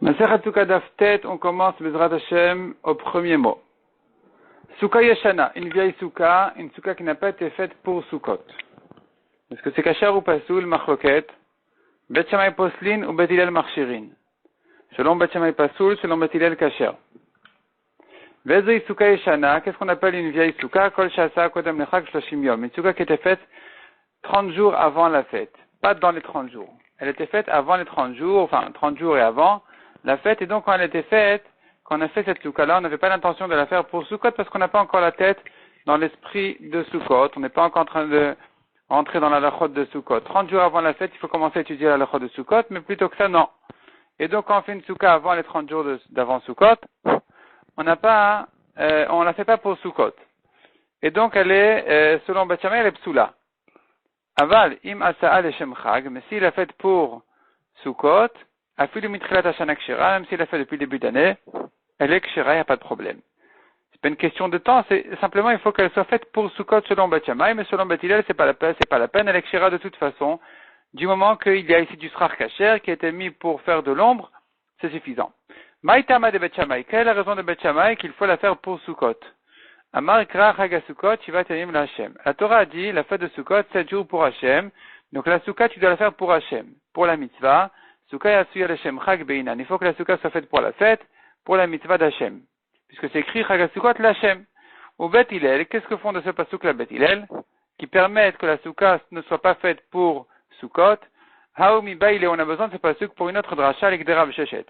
Masechet Souka Daf Tet, on commence Bezrat Hashem au premier mot. Souka Yeshana, une vieille souka, une souka qui n'a pas été faite pour Soukot. Est-ce que c'est kasher ou pasoul, machloket, Bet Shammai poslin ou Bet Hillel marchirin? Selon Bet Shammai pasoul, selon Bet Hillel kasher. Vezoi Souka Yeshana, qu'est-ce qu'on appelle une vieille souka? Kol Shasa Kodem Lechag Shloshim Yom. Une souka qui était faite 30 jours avant la fête, pas dans les 30 jours. Elle était faite avant les 30 jours, enfin 30 jours et avant la fête, et donc quand elle était faite, quand on a fait cette souka-là, on n'avait pas l'intention de la faire pour Soukot parce qu'on n'a pas encore la tête dans l'esprit de Soukot, on n'est pas encore en train de rentrer dans la lachot de Soukot. 30 jours avant la fête, il faut commencer à étudier la lachot de Soukot, mais plutôt que ça, non. Et donc quand on fait une souka avant les 30 jours d'avant Soukot, on n'a pas, on la fait pas pour Soukot. Et donc elle est, selon Bet Shammai, elle est psoula. Aval, im asa'a leshem chag, mais s'il a fait pour Soukot, afilu mitchilat hashana kshira, même s'il l'a fait depuis le début d'année, elle est kshira, il n'y a pas de problème. C'est pas une question de temps, c'est simplement il faut qu'elle soit faite pour Soukot selon Bet Shammai, mais selon Bet Hillel, c'est pas la peine, elle est kshira de toute façon. Du moment qu'il y a ici du srar kasher qui a été mis pour faire de l'ombre, c'est suffisant. Maïtama de Bet Shammai, quelle est la raison de Bet Shammai qu'il faut la faire pour Soukot? Amar Kra Chag Soukot, Shivat Yamim la Hashem. La Torah a dit, la fête de Soukot, 7 jours pour Hashem. Donc la Soukha, tu dois la faire pour Hashem. Pour la mitzvah, Soukha Yasuya Hashem Chag Beinan. Il faut que la Soukha soit faite pour la fête, pour la mitzvah d'Hashem. Puisque c'est écrit Chag Soukot l'Hashem. Au Bet Hillel, qu'est-ce que font de ce pasouk la Bet Hillel? Qui permettent que la Soukha ne soit pas faite pour Soukot. Haomi Baile, on a besoin de ce pasouk pour une autre dracha, avec des Rav Shechet.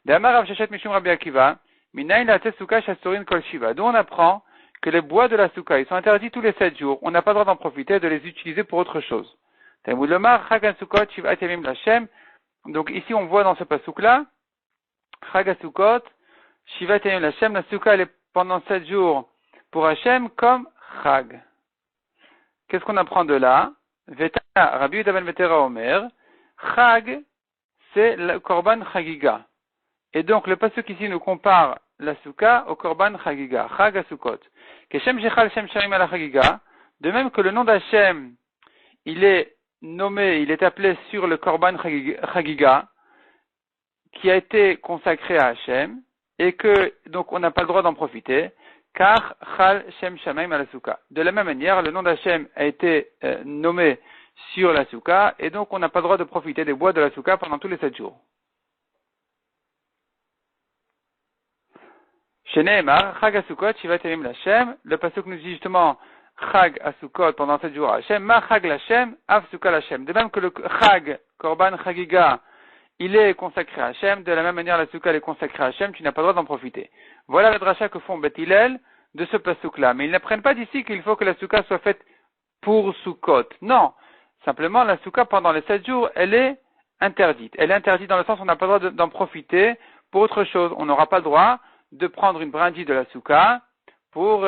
De Amar Rav Shechet Mishum Rabbi Akiva, Minayin la Soukha Shastorin Kol Shiva. D'où on apprend que les bois de la souka, ils sont interdits tous les 7 jours. On n'a pas le droit d'en profiter, de les utiliser pour autre chose. Donc ici, on voit dans ce pasouk-là, Chag HaSukkot, Shivat Yamim l'Hashem, la souka, elle est pendant 7 jours pour Hashem comme Chag. Qu'est-ce qu'on apprend de là? Vetana, Rabbi Yehuda ben Betera Omer, Chag, c'est le Korban Chagiga. Et donc, le pasuk ici nous compare la souka au Korban Chagiga, Chag HaSukkot. Keshem Shechal Shem Sharim ala Chagiga, de même que le nom d'Hashem, il est nommé, il est appelé sur le Korban Chagiga, qui a été consacré à Hachem, et que, donc, on n'a pas le droit d'en profiter, car Chal Shem Sharim ala Souka. De la même manière, le nom d'Hachem a été nommé sur la souka, et donc on n'a pas le droit de profiter des bois de la souka pendant tous les 7 jours. Sheneemar, Chag HaSukkot, Shivat Yamim l'Hashem, le pasuk nous dit justement Chag HaSukkot pendant 7 jours à Hashem, Ma Chag l'Hashem, Av Sukkah l'Hashem. De même que le Chag, Korban Chagiga, il est consacré à Hashem, de la même manière la Sukkah est consacrée à Hashem, tu n'as pas le droit d'en profiter. Voilà la dracha que font Bet Hillel de ce pasuk-là. Mais ils n'apprennent pas d'ici qu'il faut que la Sukkah soit faite pour Sukkot. Non. Simplement, la Sukkah pendant les 7 jours, elle est interdite. Elle est interdite dans le sens où on n'a pas le droit d'en profiter pour autre chose. On n'aura pas le droit de prendre une brindille de la souka pour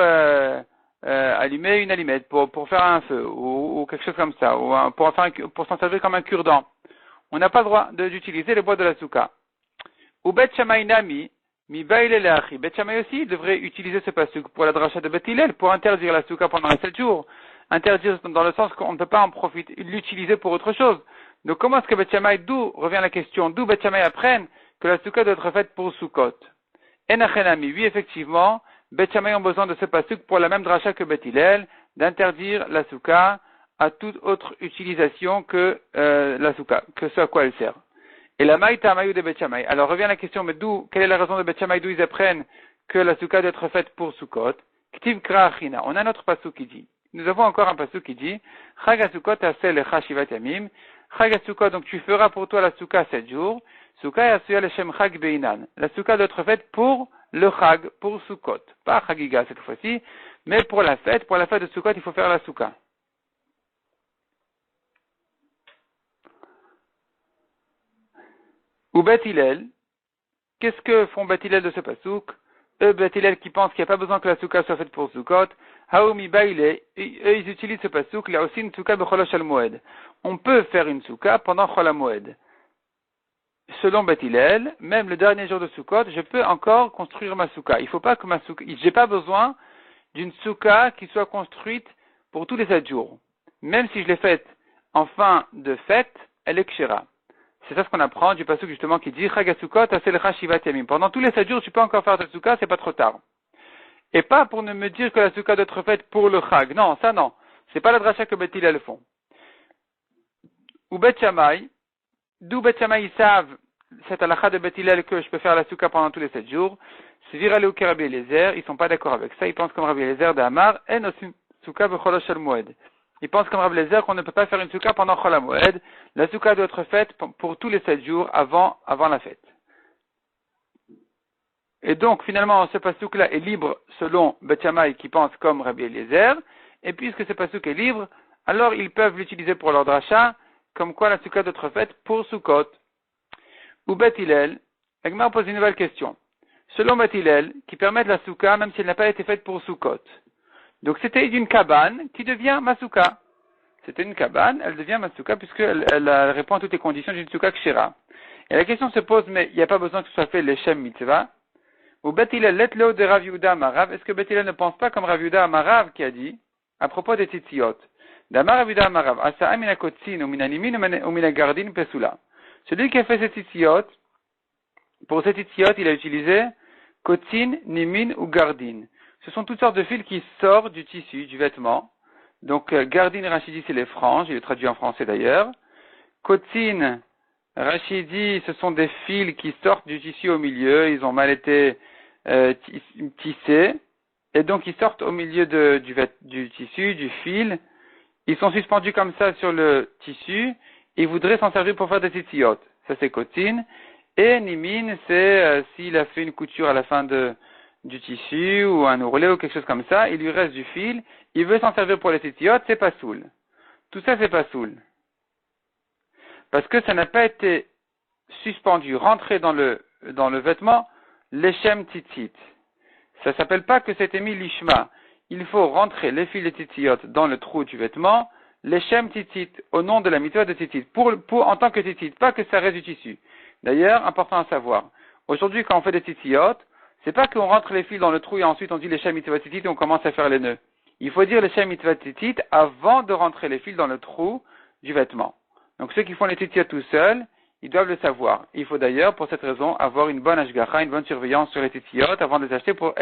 allumer une allumette, pour faire un feu, ou quelque chose comme ça, ou pour s'en servir comme un cure-dent. On n'a pas le droit d'utiliser les bois de la souka. Ou Bet Shammai Nami, mi baile leachi. Bet Shammai aussi devrait utiliser ce pasuk pour la dracha de Bet Hillel, pour interdire la souka pendant les 7 jours. Interdire dans le sens qu'on ne peut pas en profiter, l'utiliser pour autre chose. Donc comment est-ce que Bet Shammai, d'où revient la question, d'où Bet Shammai apprennent que la souka doit être faite pour Sukkot? Enachenami, oui, effectivement, Bet Shammai ont besoin de ce pasuk pour la même dracha que Bet Hillel, d'interdire la souka à toute autre utilisation que la souka, que ce à quoi elle sert. Et la maïta maïou de Bet Shammai. Alors revient la question, mais quelle est la raison de Bet Shammai, d'où ils apprennent que la souka doit être faite pour Sukkot? Ktiv krachina. On a notre pasuk qui dit. Nous avons encore un pasuk qui dit, Chag HaSukkot aseh lecha shivat yamim. Chag HaSukkot, donc tu feras pour toi la souka 7 jours. Souka yasuya leshem chag beinan. La souka doit être faite pour le chag, pour Sukkot. Pas chagiga cette fois-ci, mais pour la fête de Sukkot, il faut faire la souka. Ou Bet Hillel, qu'est-ce que font Bet Hillel de ce pasouk? Eux, Bet Hillel qui pensent qu'il n'y a pas besoin que la souka soit faite pour Sukkot. Haomi Baile, eux ils utilisent ce pasouk, il y a aussi une souka b'cholosh al moed. On peut faire une souka pendant chol ha-moed. Selon Bet Hillel, même le dernier jour de Sukkot, je peux encore construire ma souka. Il faut pas que ma souka, j'ai pas besoin d'une souka qui soit construite pour tous les 7 jours. Même si je l'ai faite en fin de fête, elle est kshera. C'est ça ce qu'on apprend du pasuk justement qui dit Chag HaSukkot aselecha shivat yamim. Pendant tous les 7 jours, tu peux encore faire ta souka, c'est pas trop tard. Et pas pour ne me dire que la souka doit être faite pour le Chag. Non, ça non. C'est pas la dracha que Beth Hillel font. Ou Beth Shammai, d'où Beth Shammai ils savent cette halakha de Beth Hillel que je peux faire la souka pendant tous les 7 jours. Svira Leu ke Rabbi Eliezer, ils sont pas d'accord avec ça. Ils pensent comme Rabbi Eliezer d'Amar en osim souka b'chol shel moed. Ils pensent comme Rabbi Eliezer qu'on ne peut pas faire une souka pendant Chol HaMoed. La souka doit être faite pour tous les 7 jours avant la fête. Et donc, finalement, ce pasuk-là est libre selon Beth Shammai qui pense comme Rabbi Eliezer. Et puisque ce pasuk est libre, alors ils peuvent l'utiliser pour leur dracha, comme quoi la souka doit être faite pour Sukkot. Ou Beth Hillel, Egmar pose une nouvelle question. Selon Beth Hillel, qui permet la souka même si elle n'a pas été faite pour Sukkot. Donc c'était une cabane qui devient ma souka. C'était une cabane, elle devient ma souka puisqu'elle répond à toutes les conditions d'une souka kshera. Et la question se pose, mais il n'y a pas besoin que ce soit fait l'Eshem mitzvah. Ou Beth Hillel let leo de Rav Yehuda Amarav, est-ce que Beth Hillel ne pense pas comme Rav Yehuda Amarav qui a dit, à propos des tzitziot, d'Amar Rav Yehuda Amarav, Asa'a mina kotzin ou mina nimin ou mina gardin pesula. Celui qui a fait ces tzitziot, pour ces tzitziot, il a utilisé kotzin, nimin ou gardin. Ce sont toutes sortes de fils qui sortent du tissu, du vêtement. Donc, gardin, Rachidi, c'est les franges, il est traduit en français d'ailleurs. Kotzin, Rachidi, ce sont des fils qui sortent du tissu au milieu, ils ont mal été tissés, et donc ils sortent au milieu du tissu, du fil, ils sont suspendus comme ça sur le tissu, et ils voudraient s'en servir pour faire des tzitziyot. Ça c'est kotzin. Et nimin, c'est s'il a fait une couture à la fin du tissu, ou un ourlet, ou quelque chose comme ça, il lui reste du fil, il veut s'en servir pour les tzitziyot, c'est pas soul. Tout ça c'est pas soul. Parce que ça n'a pas été suspendu, rentré dans le vêtement, l'Eshem tzitzit. Ça s'appelle pas que c'était mis l'ishma. Il faut rentrer les fils de tzitziyot dans le trou du vêtement, l'Eshem tzitzit, au nom de la mitzvah de tzitzit, en tant que tzitzit, pas que ça reste du tissu. D'ailleurs, important à savoir, aujourd'hui quand on fait des tzitziyot, c'est pas qu'on rentre les fils dans le trou et ensuite on dit l'Eshem mitzvah tzitzit et on commence à faire les nœuds. Il faut dire l'Eshem mitzvah tzitzit avant de rentrer les fils dans le trou du vêtement. Donc ceux qui font les tzitziyot tout seuls, ils doivent le savoir. Il faut d'ailleurs, pour cette raison, avoir une bonne ashgacha, une bonne surveillance sur les tzitziyot avant de les acheter pour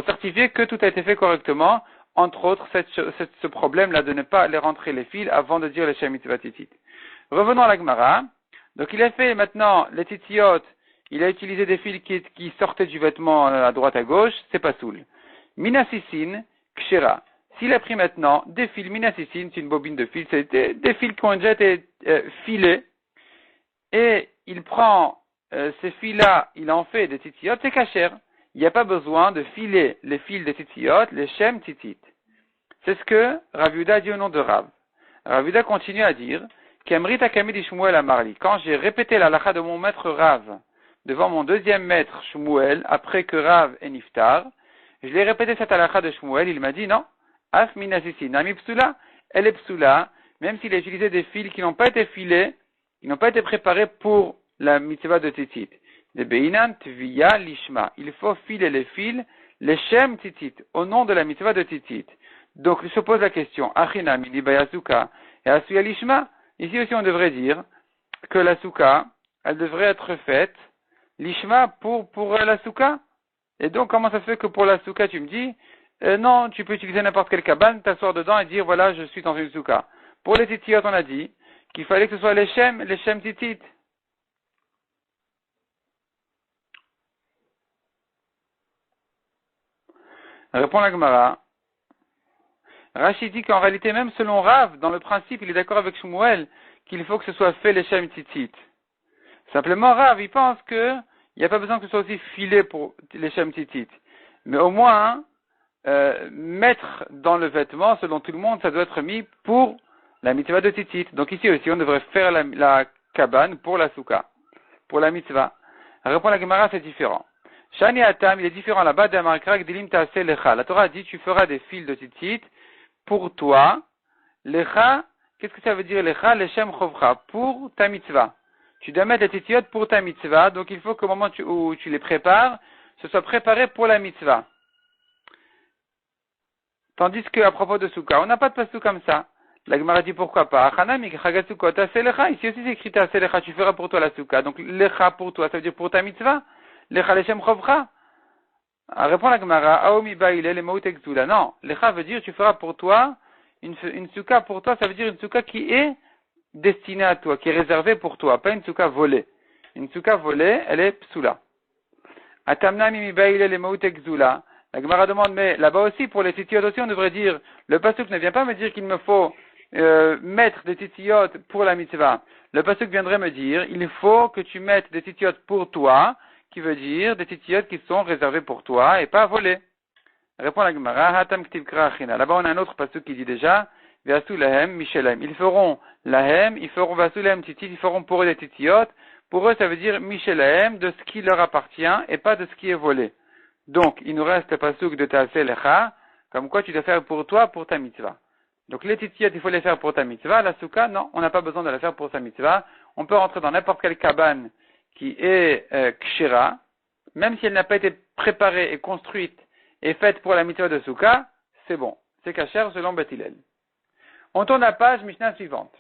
certifier que tout a été fait correctement. Entre autres, ce problème-là de ne pas les rentrer les fils avant de dire l'Eshem mitzvah tzitzit. Revenons à la Gemara. Donc il a fait maintenant les tzitziyot, il a utilisé des fils qui sortaient du vêtement à droite à gauche, c'est pas soul. Minasisin, kshera. S'il a pris maintenant des fils minasisin, c'est une bobine de fils, c'est des fils qui ont déjà été filés, et il prend ces fils-là, il en fait des tzitziyot, c'est kasher. Il n'y a pas besoin de filer les fils des tzitziyot, les shem tzitzit. C'est ce que Rav Yehuda dit au nom de Rav. Rav Yehuda continue à dire, Kemrit Akamid Shmuel Amarli. Quand j'ai répété la halakha de mon maître Rav devant mon deuxième maître Shmuel, après que Rav est niftar, je l'ai répété cette halakha de Shmuel, il m'a dit non, Af minasisi, nami psula, elle est psula, même s'il a utilisé des fils qui n'ont pas été filés, qui n'ont pas été préparés pour la mitzvah de tzitzit. De beinan tviya lishma. Il faut filer les fils, les shem tzitzit, au nom de la mitzvah de tzitzit. Donc, il se pose la question, achina mini bayasuka et asuya lishma. Ici aussi, on devrait dire que la souka, elle devrait être faite, l'ishma, pour la souka. Et donc, comment ça se fait que pour la souka, tu me dis, non, tu peux utiliser n'importe quelle cabane, t'asseoir dedans et dire, voilà, je suis dans une souka. Pour les tzitziyot, on a dit qu'il fallait que ce soit les shem tzitzit. Répond la Gemara. Rachid dit qu'en réalité, même selon Rav, dans le principe, il est d'accord avec Shmuel qu'il faut que ce soit fait les shem tzitzit. Simplement, Rav, il pense que il n'y a pas besoin que ce soit aussi filé pour les shem tzitzit. Mais au moins, mettre dans le vêtement, selon tout le monde, ça doit être mis pour la mitzvah de tzitzit. Donc ici aussi, on devrait faire la cabane pour la souka, pour la mitzvah. Répond la Gemara, c'est différent. Shani Atam, il est différent là-bas d'Amarkrak Dilim Taase Lecha. La Torah dit, tu feras des fils de tzitzit pour toi. Lecha, qu'est-ce que ça veut dire Lecha? Leshem Chovcha, pour ta mitzvah. Tu dois mettre les tzitzit pour ta mitzvah, donc il faut qu'au moment où tu les prépares, ce soit préparé pour la mitzvah. Tandis qu'à propos de Souka, on n'a pas de pastou comme ça. La Gemara dit pourquoi pas. Ici aussi c'est écrit Taselecha, tu feras pour toi la souka. Donc lecha pour toi, ça veut dire pour ta mitzvah. Lecha leshem chovcha. Répond la Gemara, Aomi baile le maut exula. Non, lecha veut dire tu feras pour toi une souka pour toi, ça veut dire une souka qui est destinée à toi, qui est réservée pour toi, pas une souka volée. Une souka volée, elle est psula. Atamna mimi baile le maut exula. La Gemara demande, mais là-bas aussi, pour les titiyot aussi, on devrait dire, le pasuk ne vient pas me dire qu'il me faut mettre des titiyot pour la mitzvah. Le pasuk viendrait me dire, il faut que tu mettes des titiyot pour toi, qui veut dire des titiyot qui sont réservés pour toi et pas volés. Répond la Gemara, hatam ktiv krachina. Là-bas, on a un autre pasuk qui dit déjà, vasu lahem mishelahem. Ils feront lahem, ils feront vasu lahem titit, ils feront pour eux des titiyot. Pour eux, ça veut dire mishelahem, de ce qui leur appartient et pas de ce qui est volé. Donc, il nous reste le pasuk de Taselecha, comme quoi tu dois faire pour toi, pour ta mitzvah. Donc, les titiyot, il faut les faire pour ta mitzvah. La souka, non, on n'a pas besoin de la faire pour sa mitzvah. On peut rentrer dans n'importe quelle cabane qui est kshira, même si elle n'a pas été préparée et construite et faite pour la mitzvah de souka, c'est bon. C'est kasher selon Beth Hillel. On tourne la page, Mishnah suivante.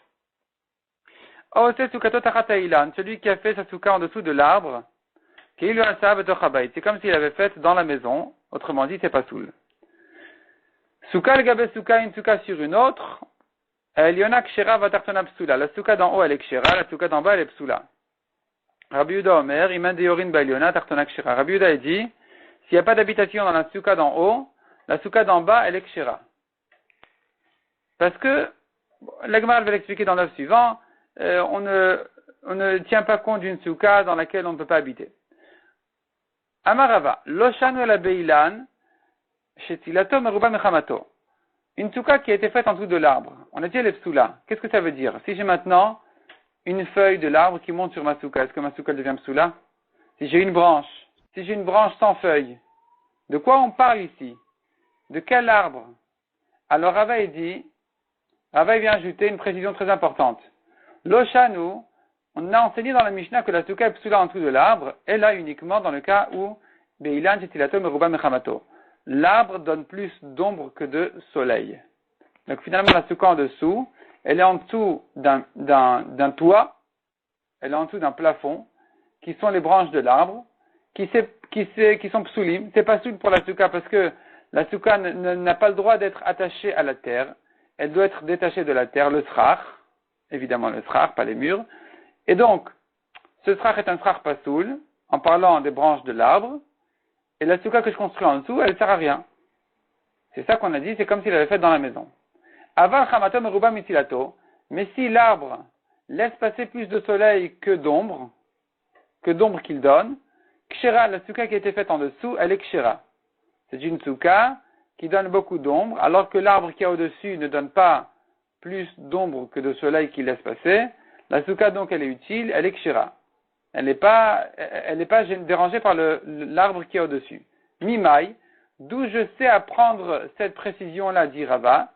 Celui qui a fait sa souka en dessous de l'arbre, c'est comme s'il avait fait dans la maison, autrement dit, c'est pas soul. Souka le gabe souka, une souka sur une autre, Eliona kshera va tartona psula. La souka d'en haut elle est kshera, la souka d'en bas elle est psula. Rabbi Yuda Omer, iman de yorin ba Eliona tartona kshera. Rabbi Yuda dit, s'il n'y a pas d'habitation dans la souka d'en haut, la souka d'en bas elle est kshera. Parce que, la Gemara va l'expliquer dans l'œuvre suivant, on ne tient pas compte d'une souka dans laquelle on ne peut pas habiter. Amarava, loshanu la beilan, shetilato meruba mechamato. Une souka qui a été faite en dessous de l'arbre. On a dit elle est psoula. Qu'est-ce que ça veut dire? Si j'ai maintenant une feuille de l'arbre qui monte sur ma souka, est-ce que ma souka devient psoula? Si j'ai une branche sans feuille, de quoi on parle ici? De quel arbre? Alors Rava vient ajouter une précision très importante. Loshanu, on a enseigné dans la Mishnah que la souka est psoula en dessous de l'arbre, et là uniquement dans le cas où Beilan shetilato meruba mechamato. L'arbre donne plus d'ombre que de soleil. Donc finalement la souka en dessous, elle est en dessous d'un toit, elle est en dessous d'un plafond, qui sont les branches de l'arbre, qui sont psoulim. C'est pas psoul pour la souka parce que la souka n'a pas le droit d'être attachée à la terre, elle doit être détachée de la terre, le srach, évidemment le srach, pas les murs. Et donc, ce srach est un srach pasoul, en parlant des branches de l'arbre, et la souka que je construis en dessous, elle ne sert à rien. C'est ça qu'on a dit, c'est comme s'il avait fait dans la maison. Aval chamato meruba mitilato, mais si l'arbre laisse passer plus de soleil que d'ombre qu'il donne, kshera, la souka qui a été faite en dessous, elle est kshera. C'est une souka qui donne beaucoup d'ombre, alors que l'arbre qui est au-dessus ne donne pas plus d'ombre que de soleil qu'il laisse passer. La souka, donc, elle est utile, elle est kshira. Elle n'est pas dérangée par l'arbre qui est au-dessus. Mimai, d'où je sais apprendre cette précision-là, dit Rava,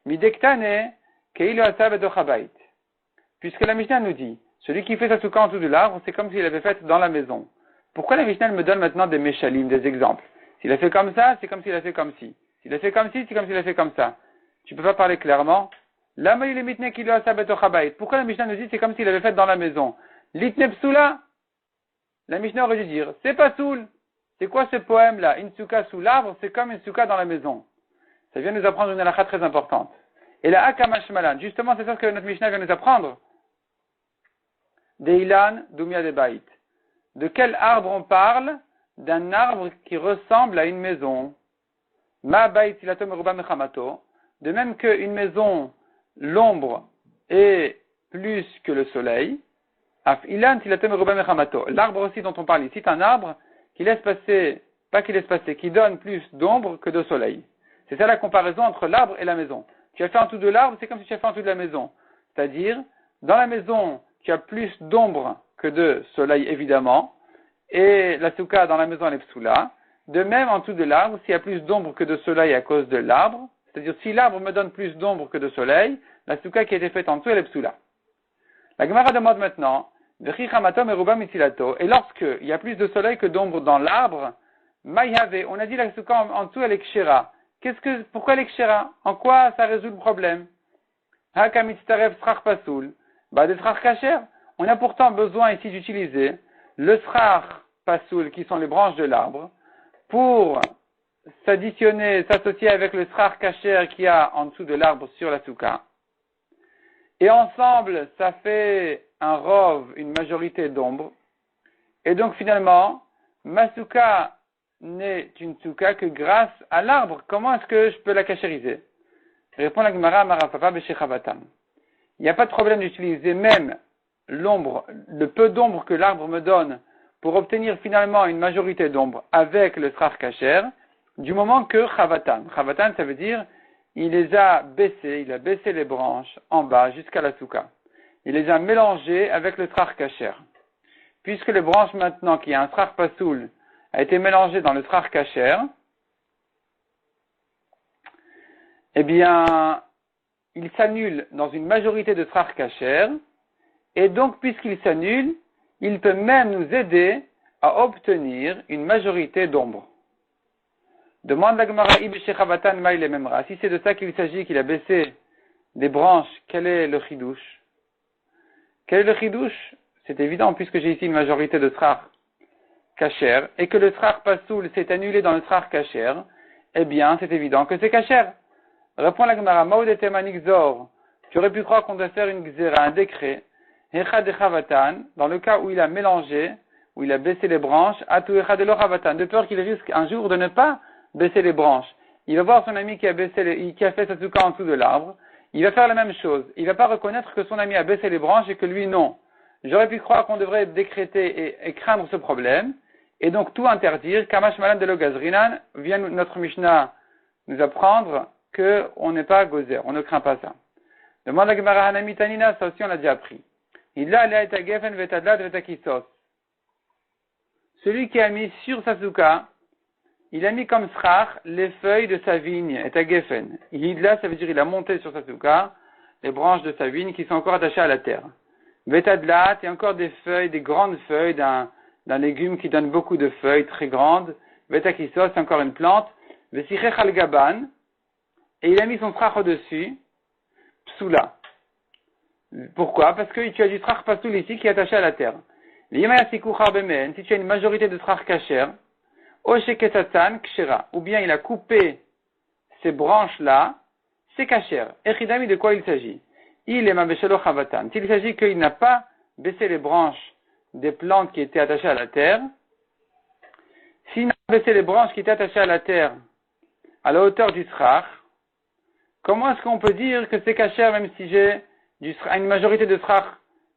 midektane, keilu asab edochabait. Puisque la Mishnah nous dit, celui qui fait sa souka en dessous de l'arbre, c'est comme s'il avait fait dans la maison. Pourquoi la Mishnah me donne maintenant des meshalim, des exemples? S'il a fait comme ça, c'est comme s'il a fait comme ci. S'il a fait comme ci, c'est comme s'il a fait comme ça. Tu peux pas parler clairement? Pourquoi la Mishnah nous dit c'est comme s'il avait fait dans la maison? Litne psula. La Mishnah aurait dû dire c'est pas soul. C'est quoi ce poème là? Une souka sous l'arbre, c'est comme une souka dans la maison. Ça vient nous apprendre une halakha très importante. Et la akamash malan, justement c'est ça que notre Mishnah vient nous apprendre. Deilan dumia de bait. De quel arbre on parle? D'un arbre qui ressemble à une maison. Ma bait silato meruba mechamato. De même qu'une maison, l'ombre est plus que le soleil. L'arbre aussi dont on parle ici, c'est un arbre qui qui donne plus d'ombre que de soleil. C'est ça la comparaison entre l'arbre et la maison. Tu as fait en dessous de l'arbre, c'est comme si tu as fait en dessous de la maison. C'est-à-dire, dans la maison, tu as plus d'ombre que de soleil, évidemment, et la souka dans la maison, elle est psoula. De même, en dessous de l'arbre, s'il y a plus d'ombre que de soleil à cause de l'arbre, c'est-à-dire, si l'arbre me donne plus d'ombre que de soleil, la souka qui a été faite en dessous, elle est psoula. La Gemara demande maintenant, et lorsqu'il y a plus de soleil que d'ombre dans l'arbre, maïhave, on a dit la souka en dessous, elle est kshera. Pourquoi elle est kshera? En quoi ça résout le problème? Hakamitzaref srach pasoul, des srach kacher. On a pourtant besoin ici d'utiliser le srach pasoul, qui sont les branches de l'arbre, pour s'associer avec le srach kacher qu'il y a en dessous de l'arbre sur la souka. Et ensemble, ça fait un rov, une majorité d'ombre. Et donc finalement, ma souka n'est une souka que grâce à l'arbre. Comment est-ce que je peux la cachériser? Répond la Gemara Marafapa Beshechavatam. Il n'y a pas de problème d'utiliser même l'ombre, le peu d'ombre que l'arbre me donne pour obtenir finalement une majorité d'ombre avec le srach kacher, du moment que Chavatan. Chavatan, ça veut dire, il a baissé les branches en bas jusqu'à la souka. Il les a mélangées avec le srach kacher. Puisque les branches maintenant, qui a un srach pasoul, a été mélangé dans le srach kacher, eh bien, il s'annule dans une majorité de srach kacher, et donc, puisqu'il s'annule, il peut même nous aider à obtenir une majorité d'ombre. Demande la Gemara Ibeshechavatan Maïle Memra. Si c'est de ça qu'il s'agit, qu'il a baissé des branches, quel est le chidouche? Quel est le chidouche? C'est évident, puisque j'ai ici une majorité de srach kacher, et que le srach pasoul s'est annulé dans le srach kacher, eh bien, c'est évident que c'est kacher. Répond la Gemara, Maoudete Manixor. Tu aurais pu croire qu'on doit faire une xéra, un décret, Echad Echavatan, dans le cas où il a mélangé, où il a baissé les branches, Atu Echad Elochavatan, de peur qu'il risque un jour de ne pas baisser les branches. Il va voir son ami qui a fait sa souka en dessous de l'arbre, il va faire la même chose. Il va pas reconnaître que son ami a baissé les branches et que lui non. J'aurais pu croire qu'on devrait décréter et craindre ce problème, et donc tout interdire. Kamash Malan de Logazrinan, vient notre Mishnah nous apprendre qu'on n'est pas gozer, on ne craint pas ça. Demande la Gemara Hanami Tanina, ça aussi on l'a déjà appris. Il a l'aïta gefen vetadlat vetakisos. Celui qui a mis sur sa souka, il a mis comme srach les feuilles de sa vigne, et à gefen. Hidla, ça veut dire il a monté sur sa souka les branches de sa vigne qui sont encore attachées à la terre. Vetadlat, et encore des feuilles, des grandes feuilles d'un légume qui donne beaucoup de feuilles très grandes. Vetakisos, c'est encore une plante. Vesichech al gaban, et il a mis son srach au-dessus, psoula. Pourquoi? Parce que tu as du srach pasoul ici qui est attaché à la terre. Si tu as une majorité de srach kacher, ou bien il a coupé ces branches-là, c'est kacher. Echidami, de quoi il s'agit? Il est mabeshelo chavatan. S'il s'agit qu'il n'a pas baissé les branches des plantes qui étaient attachées à la terre, s'il n'a pas baissé les branches qui étaient attachées à la terre à la hauteur du srach, comment est-ce qu'on peut dire que c'est kacher même si j'ai une majorité de srach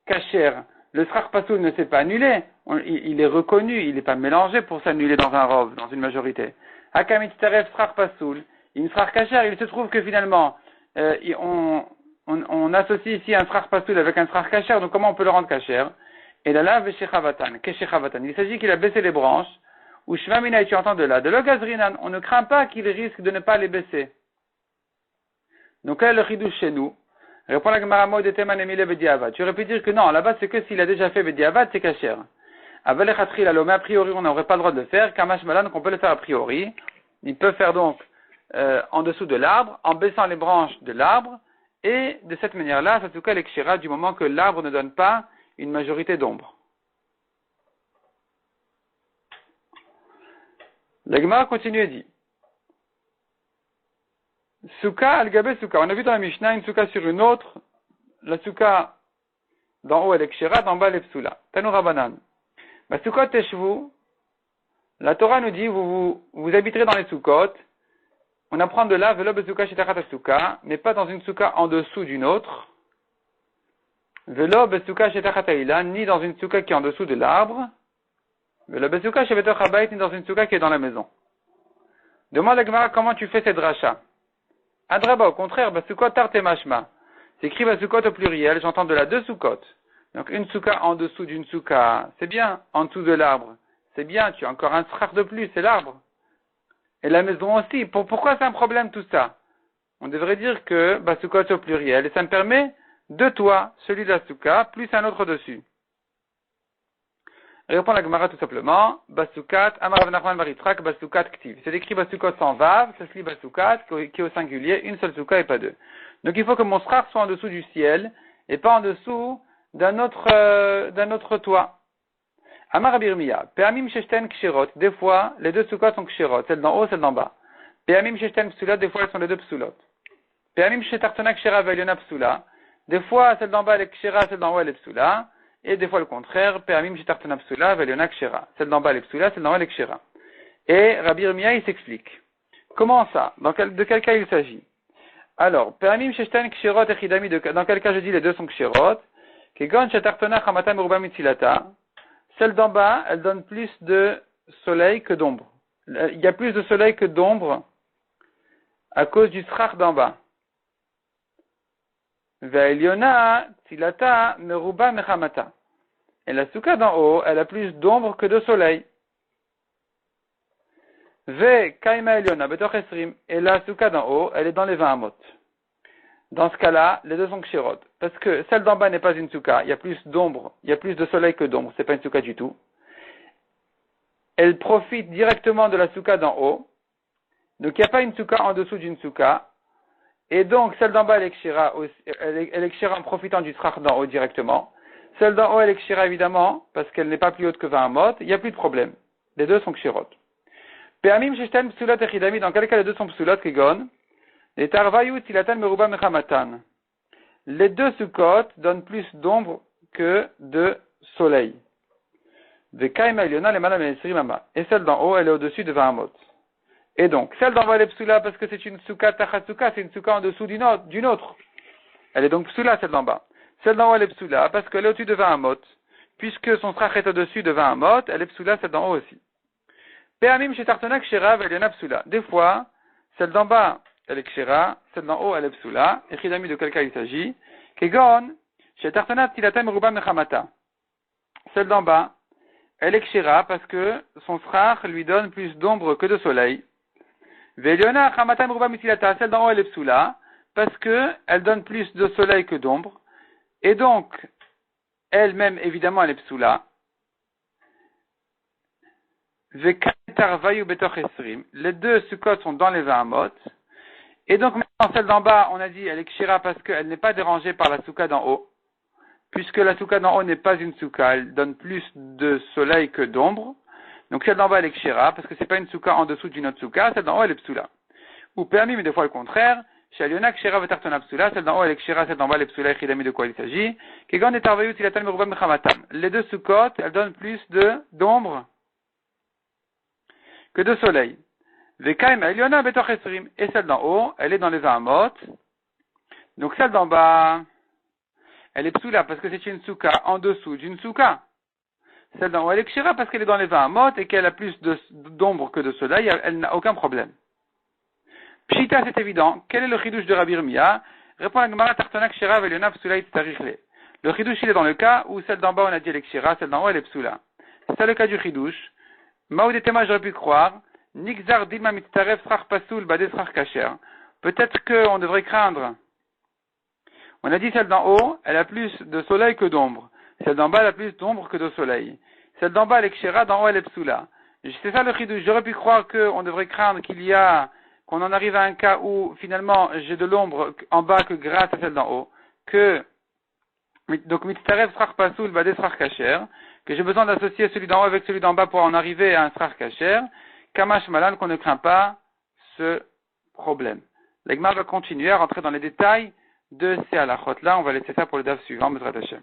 kacher? Le srach pasoul ne s'est pas annulé, il est reconnu, il n'est pas mélangé pour s'annuler dans un rov, dans une majorité. Hakamit taref srach pasoul, une srach kacher, il se trouve que finalement, on associe ici un srach pasoul avec un srach kacher, donc comment on peut le rendre kacher? Et là, là, veshechavatan, keshechavatan. Il s'agit qu'il a baissé les branches, ou shvamina, et tu entends de là, de l'ogazrinan, on ne craint pas qu'il risque de ne pas les baisser. Donc là, le chidouche chez nous, répond la Gemara Mo de Teman Emile Bediavad. Tu aurais pu dire que non, là-bas c'est que s'il a déjà fait Bediavad, c'est kacher. Aval Echatri Lalome, a priori on n'aurait pas le droit de le faire, Kamash Malan, qu'on peut le faire a priori. Il peut faire donc en dessous de l'arbre, en baissant les branches de l'arbre, et de cette manière-là, ça se cas l'exchira du moment que l'arbre ne donne pas une majorité d'ombre. La Gemara continue et dit Souka al-Gabé Souka. On a vu dans la Mishnah une Souka sur une autre. La Souka d'en haut elle est Kshira, d'en bas elle est Psula. Tanou Rabanan. Ma Soukot Teshvu, la Torah nous dit vous habiterez dans les Soukot. On apprend de là, Velo Besouka Shetachat Souka, mais pas dans une Souka en dessous d'une autre. Velo Besouka Shetachat Ilan, ni dans une Souka qui est en dessous de l'arbre. Velo Besouka Shevetach Habayit, ni dans une Souka qui est dans la maison. Demande à Gemara comment tu fais cette dracha. Adraba, au contraire, Basukot Tarte Mashma. C'est écrit Basukot au pluriel, j'entends de là deux Soukot. Donc une Souka en dessous d'une Souka, c'est bien. En dessous de l'arbre, c'est bien. Tu as encore un srach de plus, c'est l'arbre. Et la maison aussi. Pourquoi c'est un problème tout ça? On devrait dire que Basukot au pluriel, et ça me permet de toi, celui de la Souka, plus un autre dessus. Répond la Gemara tout simplement, Basukat, Amar Rav Nachman bar Yitzchak, Basukat Ktiv. C'est écrit Basukot sans Vav, ça se lit Basukat, qui est au singulier, une seule souka et pas deux. Donc il faut que mon srach soit en dessous du ciel, et pas en dessous d'un autre toit. Amar Rabbi Yirmiyah, Pe'amim sheshten kshirot, des fois, les deux soukot sont kshirot, celle d'en haut, celle d'en bas. Pe'amim sheshten psulot, des fois elles sont les deux psulot. Pe'amim shetartona kshira ve'elyona psula, des fois celle d'en bas elle est kshira, celle d'en haut elle est psula. Et des fois le contraire, Pe'amim shetartona psula ve'elyona kshira. Celle d'en bas elle est psula, celle d'en haut elle est kshira. Et Rabbi Yirmiyah il s'explique. Comment ça? De quel cas il s'agit? Alors, Pe'amim sheshten kshirot echidami, dans quel cas je dis les deux sont kshirot? Kegon shetartona chamata meruba mitzilata. Celle d'en bas, elle donne plus de soleil que d'ombre. Il y a plus de soleil que d'ombre à cause du srach d'en bas. Ve'elyona tzilata meruba mechamata. Et la souka d'en haut, elle a plus d'ombre que de soleil. Ve'kaima elyona betoch esrim. Et la souka d'en haut, elle est dans les 20 amot. Dans ce cas-là, les deux sont kshirot. Parce que celle d'en bas n'est pas une souka. Il y a plus d'ombre, il y a plus de soleil que d'ombre. C'est pas une souka du tout. Elle profite directement de la souka d'en haut. Donc il n'y a pas une souka en dessous d'une souka. Et donc celle d'en bas elle est kshira, elle est kshira en profitant du srach d'en haut directement. Celle d'en haut elle est kshira évidemment parce qu'elle n'est pas plus haute que 20 amot. Il n'y a plus de problème. Les deux sont kshirot. Pe'amim sheshten psulot echidami, dans quel cas les deux sont psulot kegon. Les tarvayu tilatan meruba mechamatan. Les deux sukkot donnent plus d'ombre que de soleil. Vekaima elyona lemala me'esrim ama. Et celle d'en haut, elle est au-dessus de 20 amot. Et donc, celle d'en bas elle est psula parce que c'est une souka tachatsuka, c'est une souka en dessous d'une autre. Elle est donc psula celle d'en bas. Celle d'en haut elle est psula parce qu'elle est au-dessus de 20 amot. Puisque son strach est au-dessus de 20 amot, elle est psula celle d'en haut aussi. Pe'amim shetartona kshira ve'elyona psula. Des fois, celle d'en bas elle est kshira, celle d'en haut elle est psula. Et chidami de quel cas il s'agit? Kegon, shetartana tilata meruba mechamata. Celle d'en bas, elle est kshira parce que son srach lui donne plus d'ombre que de soleil. Ve'elyona chamata meruba mitilata. Celle d'en haut elle est psula parce que elle donne plus de soleil que d'ombre. Et donc, elle-même évidemment elle est psula. Ve'katarvayu betoch esrim. Les deux sukkot sont dans les 20 amot. Et donc, maintenant, celle d'en bas, on a dit, elle est kshira parce qu'elle n'est pas dérangée par la souka d'en haut. Puisque la souka d'en haut n'est pas une souka, elle donne plus de soleil que d'ombre. Donc, celle d'en bas, elle est kshira parce que c'est pas une souka en dessous d'une autre souka, celle d'en haut, elle est psula. Ou permis, mais des fois le contraire. Shaliona kshira vetartona psula, celle d'en haut, elle est kshira, celle d'en bas, elle est psula, et chidami de quoi il s'agit. Kegon et tarvayu tilatan meruba mechamatam. Les deux soukot, elles donnent plus d'ombre que de soleil. Vekaima elyona betoch esrim. Et celle d'en haut, elle est dans les 20 amot. Donc celle d'en bas, elle est psula parce que c'est une souka en dessous d'une souka. Celle d'en haut, elle est kshira parce qu'elle est dans les 20 amot et qu'elle a plus d'ombre que de soleil, elle n'a aucun problème. Pshita, c'est évident. Quel est le chidouche de Rabbi Yirmiyah? Répond la Gemara tartana kshira velyona psula itzarichle. Le chidouche, il est dans le cas où celle d'en bas, on a dit elle est kshira, celle d'en haut, elle est psula. C'est ça le cas du chidouche. Maoudetema, j'aurais pu croire. Nixar dilma mitzaref srach pasoul bade srach kacher. Peut-être qu'on devrait craindre. On a dit celle d'en haut, elle a plus de soleil que d'ombre. Celle d'en bas, elle a plus d'ombre que de soleil. Celle d'en bas, elle est kshira, d'en haut, elle est psula. C'est ça le chidouche. J'aurais pu croire qu'on devrait craindre qu'on en arrive à un cas où, finalement, j'ai de l'ombre en bas que grâce à celle d'en haut. Donc, mitzaref srach pasoul bade srach kacher. Que j'ai besoin d'associer celui d'en haut avec celui d'en bas pour en arriver à un srach kacher. Kamash Malan, qu'on ne craint pas ce problème. L'Egma va continuer à rentrer dans les détails de ces halachot-là. On va laisser ça pour le daf suivant, Bezrat Hashem.